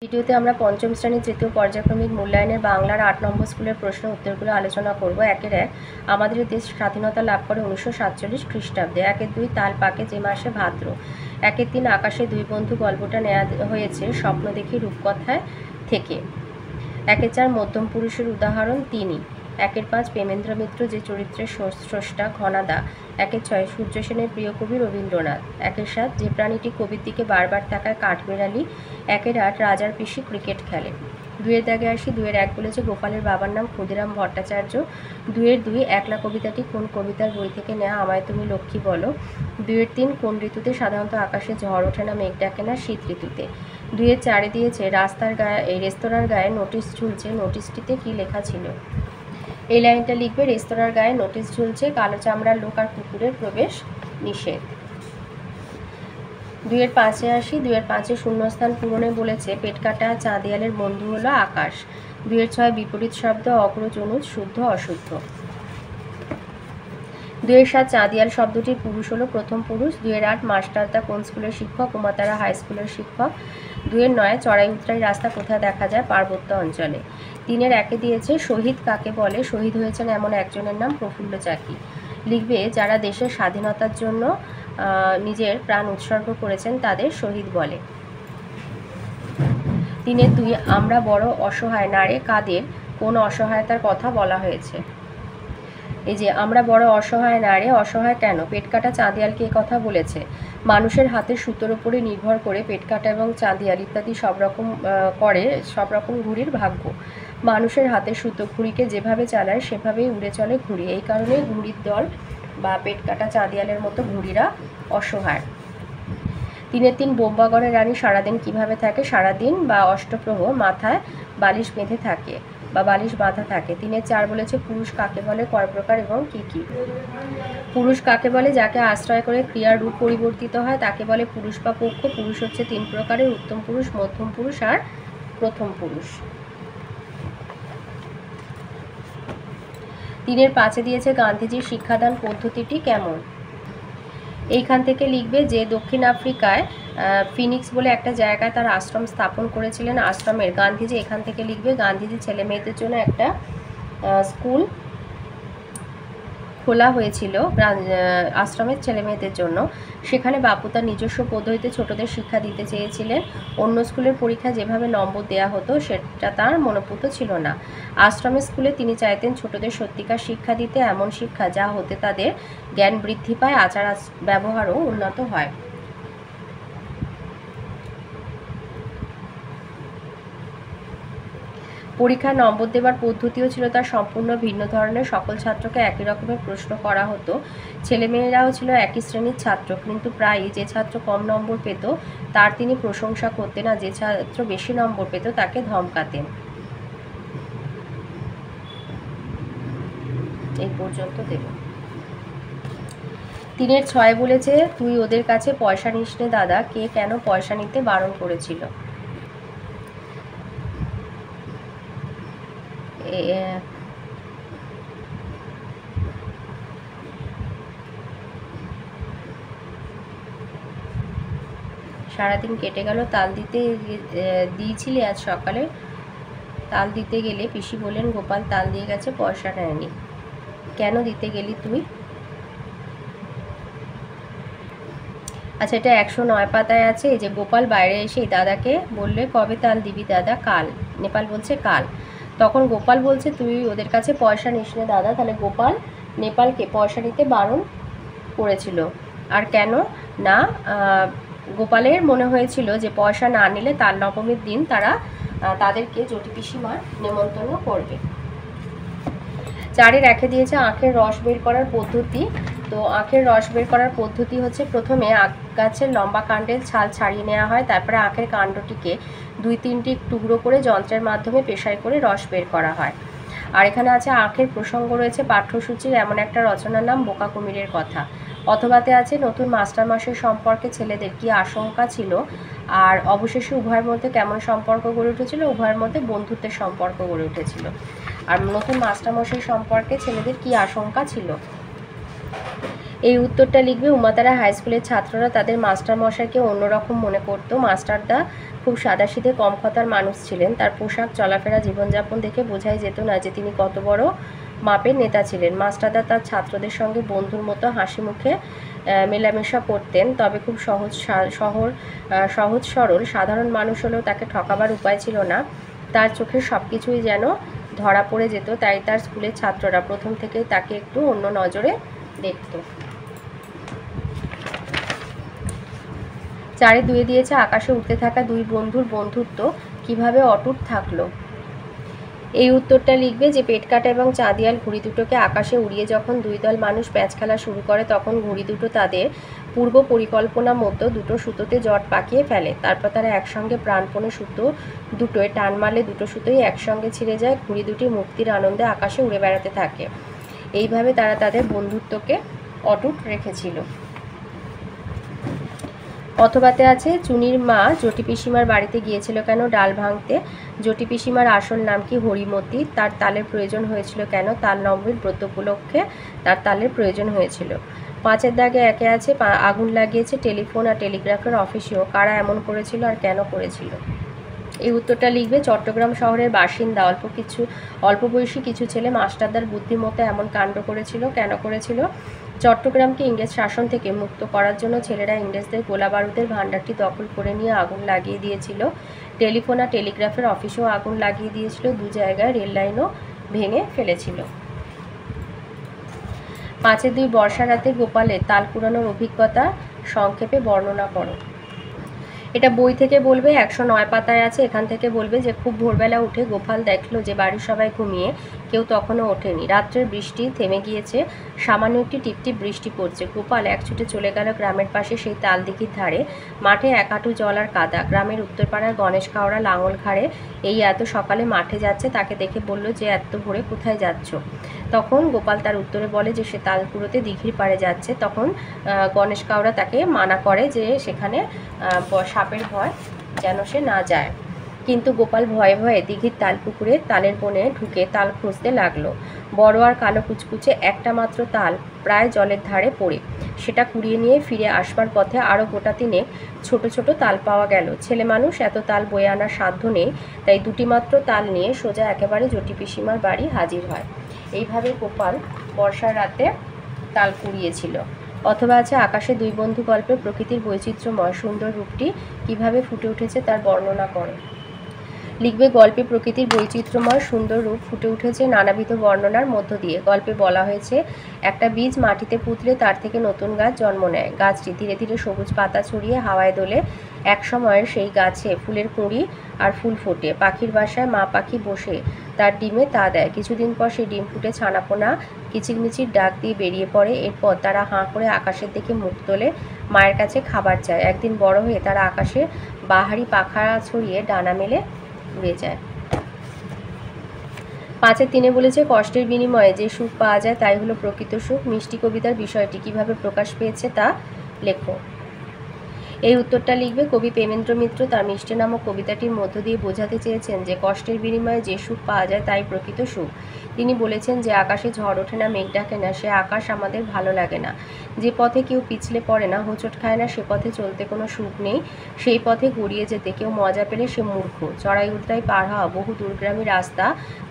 ভিডিওতে আমরা পঞ্চম শ্রেণীর তৃতীয় পর্যায়ক্রমিক মূল্যায়নের বাংলার 8 নম্বর স্কুলের প্রশ্ন উত্তরগুলো আলোচনা করব। 1 আমাদের দেশ স্বাধীনতা লাভ করে 1947 খ্রিস্টাব্দে। 1-2 তাল পাকে যে মাসে ভাদ্র। 1-3 আকাশে দুই বন্ধু গল্পটা নেওয়া হয়েছে স্বপ্ন দেখি রূপকথায় থেকে। 1-4 মধ্যম পুরুষের উদাহরণ তিনি। 1-5 প্রেমেন্দ্র মিত্র যে চরিত্রের স্রষ্টা ঘনাদা। 1-6 সূর্য সেনের প্রিয় কবি রবীন্দ্রনাথ। 1-7 যে প্রাণীটি কবির দিকে বারবার তাকায় কাঠবেড়ালি। 1-8 রাজার পিসি ক্রিকেট খেলে। 2-এর দাগে আসি। 2-1 বলেছে গোপালের বাবার নাম ক্ষুদিরাম ভট্টাচার্য। 2-2 একলা কবিতাটি কোন কবিতার বই থেকে নেওয়া আমায় তুমি লক্ষ্মী বলো। 2-3 কোন ঋতুতে সাধারণত আকাশে ঝড় ওঠে না মেঘ ডাকে না শীত ঋতুতে। 2-4 দিয়েছে রেস্তোরাঁর গায়ে নোটিশ ঝুলছে, নোটিশটিতে কি লেখা ছিল। এই লাইনটা লিখবে রেস্তোরাঁর গায়ে নোটিশ ঝুলছে, কালো চামড়ার লোক আর কুকুরের প্রবেশ নিষেধ। 2-5 আসি। 2-5 শূন্যস্থান পূরণে বলেছে পেট কাটা চাঁদিয়ালের বন্ধু হলো আকাশ। 2-6 বিপরীত শব্দ অগ্রজ অনুজ শুদ্ধ অশুদ্ধ। 2-7 চাঁদিয়াল শব্দটির পুরুষ হলো প্রথম পুরুষ। 2-8 মাস্টারদা কোন স্কুলের শিক্ষক? উমাতারা হাই স্কুলের শিক্ষক। 2-9 চড়াই উতরাই রাস্তা কোথায় দেখা যায়? পার্বত্য অঞ্চলে। 3-1 দিয়েছে শহীদ কাকে বলে? শহীদ হয়েছেন এমন একজনের নাম প্রফুল্ল চাকি। লিখবে যারা দেশের স্বাধীনতার জন্য নিজের প্রাণ উৎসর্গ করেছেন তাদের শহীদ বলে। 3-2 আমরা বড় অসহায় না রে কাদের? কোন অসহায়তার কথা বলা হয়েছে? এই যে আমরা বড় অসহায় না রে, অসহায় কেন? পেট কাটা চাঁদিয়ালকে এ কথা বলেছে। মানুষের হাতে সুতোর উপরে নির্ভর করে পেট কাটা এবং চাঁদিয়াল ইত্যাদি সব রকম ঘুড়ির ভাগ্য। মানুষের হাতে সুতো ঘুড়িকে যেভাবে চালায় সেভাবেই উড়ে চলে ঘুড়ি। এই কারণেই ঘুড়ির দল বা পেট কাটা চাঁদিয়ালের মতো ঘুড়িরা অসহায়। 3-3 বোম্বাগড়ের রানী সারাদিন কিভাবে থাকে? সারাদিন বা অষ্টপ্রহর মাথায় বালিশ বেঁধে থাকে বা বালিশ বাঁধা থাকে। 3-4 বলেছে পুরুষ কাকে বলে, কয় প্রকার এবং কি কি? পুরুষ কাকে বলে? যাকে আশ্রয় করে ক্রিয়ার রূপ পরিবর্তিত হয় তাকে বলে পুরুষ বা পক্ষ। পুরুষ হচ্ছে 3 প্রকারের, উত্তম পুরুষ, মধ্যম পুরুষ আর প্রথম পুরুষ। 3-5 দিয়েছে গান্ধীজির শিক্ষাদান পদ্ধতিটি কেমন? এইখান থেকে লিখবে যে দক্ষিণ আফ্রিকায় ফিনিক্স বলে একটা জায়গায় তার আশ্রম স্থাপন করেছিলেন। আশ্রমের গান্ধীজি এখান থেকে লিখবে গান্ধীজি ছেলে মেয়েদের জন্য একটা স্কুল খোলা হয়েছিল আশ্রমের ছেলে মেয়েদের জন্য। সেখানে বাপু তার নিজস্ব পদ্ধতিতে ছোটদের শিক্ষা দিতে চেয়েছিলেন। অন্য স্কুলের পরীক্ষায় যেভাবে নম্বর দেয়া হতো সেটা তার মনোপুত ছিল না। আশ্রমের স্কুলে তিনি চাইতেন ছোটদের সত্যিকার শিক্ষা দিতে, এমন শিক্ষা যা হতে তাদের জ্ঞান বৃদ্ধি পায়, আচার ব্যবহারও উন্নত হয়। পরীক্ষায় নম্বর দেওয়ার পদ্ধতিও ছিল তার সম্পূর্ণ ভিন্ন ধরনের। সকল ছাত্রকে একই রকমের প্রশ্ন করা হতো। ছেলেমেয়েরাও ছিল একই শ্রেণীর ছাত্র, কিন্তু প্রায়ই যে ছাত্র কম নম্বর পেত তার তিনি প্রশংসা করতেন, আর যে ছাত্র বেশি নম্বর পেত তাকে ধমকাতেন। এই পর্যন্ত দেব। 3-6 বলেছে তুই ওদের কাছে পয়সা নিস নে দাদা। কে কেন পয়সা নিতে বারণ করেছিল? সারাদিন কেটে গেল, তাল দিতে দিয়েছিলি আজ সকালে? তাল দিতে গেলে পিসি বললেন গোপাল তাল দিয়ে গেছে, পয়সা নেয়নি। কেন দিতে গেলি তুই? আচ্ছা, এটা 109 পাতায় আছে। এই যে গোপাল বাইরে এসে দাদাকে বললে কবে তাল দিবি দাদা? কাল। নেপাল বলছে কাল। তখন গোপাল বলছে তুই ওদের কাছে পয়সা নিস নে দাদা। তাহলে গোপাল নেপালকে পয়সা নিতে বারণ করেছিল। আর কেন না? গোপালের মনে হয়েছিল যে পয়সা না নিলে তাল নবমীর দিন তারা তাদেরকে জটি পিসিমার নেমন্তন্ন করবে। 4-এ রেখে দিয়েছে আখের রস বের করার পদ্ধতি। তো আখের রস বের করার পদ্ধতি হচ্ছে প্রথমে আখ গাছের লম্বা কাণ্ডের ছাল ছাড়িয়ে নেওয়া হয়, তারপরে আখের কাণ্ডটিকে 2-3টি টুকরো করে যন্ত্রের মাধ্যমে পেশাই করে রস বের করা হয়। আর এখানে আছে আখের প্রসঙ্গ রয়েছে পাঠ্যসূচির এমন একটা রচনার নাম বোকা কুমিরের কথা। অথবাতে আছে নতুন মাস্টারমশাই সম্পর্কে ছেলেদের কি আশঙ্কা ছিল, আর অবশেষে উভয়ের মধ্যে কেমন সম্পর্ক গড়ে উঠেছিল? উভয়ের মধ্যে বন্ধুত্বের সম্পর্ক গড়ে উঠেছিল। আর নতুন মাস্টারমশাই সম্পর্কে ছেলেদের কি আশঙ্কা ছিল? এই উত্তরটা লিখবে উমাতারা হাই স্কুলের ছাত্ররা তাদের মাস্টারমশাইকে অন্যরকম মনে করত। মাস্টারদা খুব সাদাসিধে কম কথার মানুষ ছিলেন। তার পোশাক, চলাফেরা, জীবনযাপন দেখে বোঝাই যেত না যে তিনি কত বড় মাপের নেতা ছিলেন। মাস্টারদা তার ছাত্রদের সঙ্গে বন্ধুর মতো হাসি মুখে মেলামেশা করতেন, তবে খুব সহজ সরল সাধারণ মানুষ হলেও তাকে ঠকাবার উপায় ছিল না। তার চোখের সব কিছুই যেন ধরা পড়ে যেত, তাই তার স্কুলের ছাত্ররা প্রথম থেকেই তাকে একটু অন্য নজরে দেখত। 4-এ 2 দিয়েছে আকাশে উঠতে থাকা দুই বন্ধুর বন্ধুত্ব কিভাবে অটুট থাকলো। এই উত্তরটা লিখবে যে পেট কাটা এবং চাঁদিয়াল ঘুড়ি দুটোকে আকাশে উড়িয়ে যখন দুই দল মানুষ প্যাঁচ খেলা শুরু করে, তখন ঘুড়ি দুটো তাদের পূর্ব পরিকল্পনা মতো দুটো সুতোতে জট পাকিয়ে ফেলে। তারপর তারা একসঙ্গে প্রাণপণে সুতো দুটোয় টান মারলে দুটো সুতোই একসঙ্গে ছিঁড়ে যায়। ঘুড়ি দুটি মুক্তির আনন্দে আকাশে উড়ে বেড়াতে থাকে। এইভাবে তারা তাদের বন্ধুত্বকে অটুট রেখেছিল। অথবাতে আছে চুনির মা জটি পিসিমার বাড়িতে গিয়েছিল কেন? ডাল ভাঙতে। জটি পিসিমার আসল নাম কি? হরিমতি। তার তালের প্রয়োজন হয়েছিল কেন? তাল নবমীর ব্রত উপলক্ষে তার তালের প্রয়োজন হয়েছিল। 5-এর দাগে 1-এ আছে আগুন লাগিয়েছে টেলিফোন আর টেলিগ্রাফের অফিসেও। কারা এমন করেছিল আর কেন করেছিল? এই উত্তরটা লিখবে চট্টগ্রাম শহরের বাসিন্দা অল্প বয়সী কিছু ছেলে মাস্টারদার বুদ্ধিমতো এমন কাণ্ড করেছিল। কেন করেছিল? চট্টগ্রামকে ইংরেজ শাসন থেকে মুক্ত করার জন্য ছেলেরা ইংরেজদের গোলা বারুদের ভাণ্ডারটি দখল করে নিয়ে আগুন লাগিয়ে দিয়েছিল। টেলিফোন আর টেলিগ্রাফের অফিসেও আগুন লাগিয়ে দিয়েছিল। 2 জায়গায় রেল লাইনও ভেঙে ফেলেছিল। 5-এর 2 বর্ষা রাতে গোপালের তাল কুড়ানোর অভিজ্ঞতা সংক্ষেপে বর্ণনা করো। এটা বই থেকে বলবে, 109 পাতায় আছে। এখান থেকে বলবে যে খুব ভোরবেলা উঠে গোপাল দেখলো যে বাড়ির সবাই ঘুমিয়ে, কেউ তখনও ওঠেনি। রাত্রের বৃষ্টি থেমে গিয়েছে, সামান্য একটি টিপটিপ বৃষ্টি পড়ছে। গোপাল এক ছুটে চলে গেল গ্রামের পাশে সেই তাল দিঘির ধারে। মাঠে 1 হাঁটু জল আর কাদা। গ্রামের উত্তরপাড়ার গণেশ কাওড়া লাঙল ঘাড়ে এই এত সকালে মাঠে যাচ্ছে। তাকে দেখে বলল যে এত ভোরে কোথায় যাচ্ছ? তখন গোপাল তার উত্তরে বলে যে সে তাল কুড়োতে দিঘির পাড়ে যাচ্ছে। তখন গণেশ কাওড়া তাকে মানা করে যে সেখানে সাপের ভয় যেন সে না যায়। কিন্তু গোপাল ভয়ে ভয়ে দিঘির তাল পুকুরে তালের বনে ঢুকে তাল খুঁজতে লাগলো। বড় আর কালো কুচকুচে একটা মাত্র তাল প্রায় জলের ধারে পড়ে। সেটা কুড়িয়ে নিয়ে ফিরে আসবার পথে আরও গোটা 3 ছোট ছোট তাল পাওয়া গেল। ছেলে মানুষ এত তাল বয়ে আনার সাধ্য নেই, তাই 2টি মাত্র তাল নিয়ে সোজা একেবারে জটি পিসিমার বাড়ি হাজির হয়। এইভাবে গোপাল বর্ষার রাতে তাল কুড়িয়েছিল। অথবা আছে আকাশে 2 বন্ধু গল্পে প্রকৃতির বৈচিত্র্যময় সুন্দর রূপটি কিভাবে ফুটে উঠেছে তার বর্ণনা করো। লিখবে গল্পে প্রকৃতির বৈচিত্র্যময় সুন্দর রূপ ফুটে উঠেছে নানাবিধ বর্ণনার মধ্য দিয়ে। গল্পে বলা হয়েছে একটা বীজ মাটিতে পুঁতলে তার থেকে নতুন গাছ জন্ম নেয়। গাছটি ধীরে ধীরে সবুজ পাতা ছড়িয়ে হাওয়ায় দোলে। এক সময় সেই গাছে ফুলের কুঁড়ি আর ফুল ফোটে। পাখির বাসায় মা পাখি বসে তার ডিমে তা দেয়। কিছুদিন পর সেই ডিম ফুটে ছানাপোনা কিচিরমিচির ডাক দিয়ে বেরিয়ে পড়ে। এরপর তারা হাঁ করে আকাশের দিকে মুখ তোলে, মায়ের কাছে খাবার চায়। একদিন বড় হয়ে তারা আকাশে বাহারি পাখা ছড়িয়ে ডানা মেলে উড়ে যায়। 5-এর 3-এ বলেছে কষ্টের বিনিময়ে যে সুখ পাওয়া যায় তাই হলো প্রকৃত সুখ। মিষ্টি কবিতার বিষয়টি কিভাবে প্রকাশ পেয়েছে তা লেখো। এই উত্তরটা লিখবে কবি প্রেমেন্দ্র মিত্র তার মিষ্টি নামক কবিতাটির মধ্য দিয়ে বোঝাতে চেয়েছেন যে কষ্টের বিনিময়ে যে সুখ পাওয়া যায় তাই প্রকৃত সুখ। তিনি বলেছেন যে আকাশে ঝড় ওঠে না, মেঘ ডাকে না, সে আকাশ আমাদের ভালো লাগে না। যে পথে কেউ পিছলে পড়ে না, হোঁচট খায় না, সে পথে চলতে কোনো সুখ নেই। সেই পথে গড়িয়ে যেতে কেউ মজা পেলে সে মূর্খ। চড়াই উতরাই পার হওয়া বহু দূরগামী রাস্তা,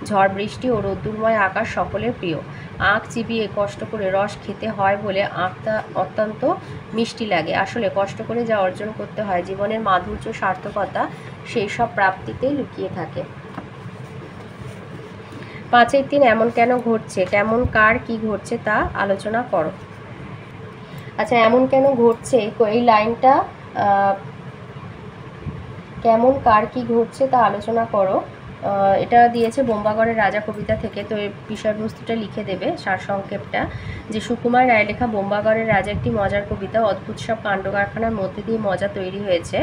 ঝড় বৃষ্টি ও রোদ্দুরময় আকাশ সকলের প্রিয়। আঁখ চিবিয়ে কষ্ট করে রস খেতে হয় বলে আঁখটা অত্যন্ত মিষ্টি লাগে। আসলে কষ্ট করে যা অর্জন করতে হয়, জীবনের মাধুর্য সার্থকতা সেই সব প্রাপ্তিতেই লুকিয়ে থাকে। 5-এর 3 এমন কেন ঘটছে, কেমন কার কি ঘটছে তা আলোচনা করো। আচ্ছা, এমন কেন ঘটছে এই লাইনটা কেমন কার কি ঘটছে তা আলোচনা করো এটা দিয়েছে বোম্বাগড়ের রাজা কবিতা থেকে। তো এই বিষয়বস্তুটা লিখে দেবে সারসংক্ষেপটা, যে সুকুমার রায় লেখা বোম্বাগড়ের রাজা একটি মজার কবিতা। অদ্ভুত সব কাণ্ড কারখানার মধ্যে দিয়ে মজা তৈরি হয়েছে।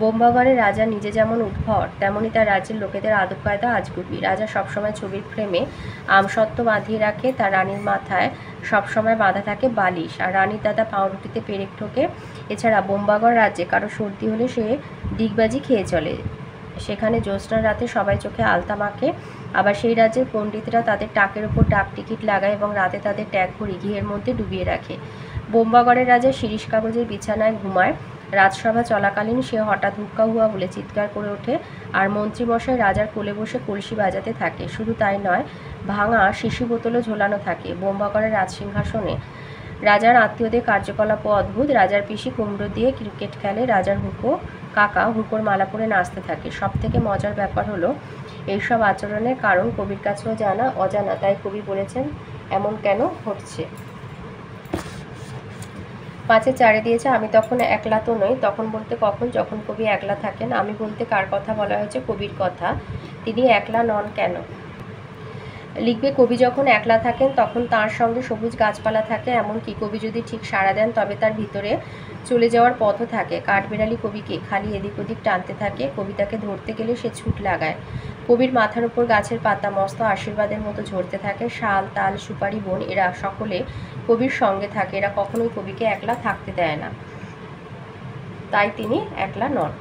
বোম্বাগড়ের রাজা নিজে যেমন উদ্ভট, তেমনই তার রাজ্যের লোকেদের আদব কায়দা আজগুবি। রাজা সবসময় ছবির ফ্রেমে আমসত্ত্ব বাঁধিয়ে রাখে, তার রানীর মাথায় সবসময় বাঁধা থাকে বালিশ, আর রানীর দাদা পাউরুটিতে পেরেক ঠোকে। এছাড়া বোম্বাগড় রাজ্যে কারো সর্দি হলে সে ডিগবাজি খেয়ে চলে। সেখানে জ্যোৎস্নার রাতে সবাই চোখে আলতা মাখে। আবার সেই রাজ্যের পণ্ডিতরা তাদের টাকের ওপর ডাক টিকিট লাগায় এবং রাতে তাদের ট্যাগ ভরি ঘিয়ের মধ্যে ডুবিয়ে রাখে। বোম্বাগড়ের রাজা শিরিষ কাগজের বিছানায় ঘুমায়। রাজসভা চলাকালীন সে হঠাৎ হুক্কা হুয়া বলে চিৎকার করে ওঠে, আর মন্ত্রীমশাই রাজার কোলে বসে কলসি বাজাতে থাকে। শুধু তাই নয়, ভাঙা শিশি বোতলও ঝোলানো থাকে। বোম্বা করে রাজসিংহাসনে। রাজার আত্মীয়দের কার্যকলাপও অদ্ভুত। রাজার পিসি কুমড়ো দিয়ে ক্রিকেট খেলে, রাজার কাকা হুঁকোর মালা পরে নাচতে থাকে। সব থেকে মজার ব্যাপার হলো, এইসব আচরণের কারণ কবির কাছেও অজানা। তাই কবি বলেছেন, এমন কেন ঘটছে। 5-4 দিয়েছে, আমি তখন একলা তো নই। তখন বলতে কখন? যখন কবি একলা থাকেন। আমি বলতে কার কথা বলা হয়েছে? কবির কথা। তিনি একলা নন কেন? লিখবে, কবি যখন একলা থাকেন তখন তার সঙ্গে সবুজ গাছপালা থাকে। এমনকি কবি যদি ঠিক সাড়া দেন তবে তার ভিতরে চলে যাওয়ার পথও থাকে। কাঠবেড়ালি কবিকে খালি এদিক ওদিক টানতে থাকে। কবিতাকে ধরতে গেলে সে ছুট লাগায়। কবির মাথার উপর গাছের পাতা মস্ত আশীর্বাদের মতো ঝরতে থাকে। শাল, তাল, সুপারি বন এরা সকলে কবির সঙ্গে থাকে। এরা কখনোই কবিকে একলা থাকতে দেয় না। তাই তিনি একলা নন।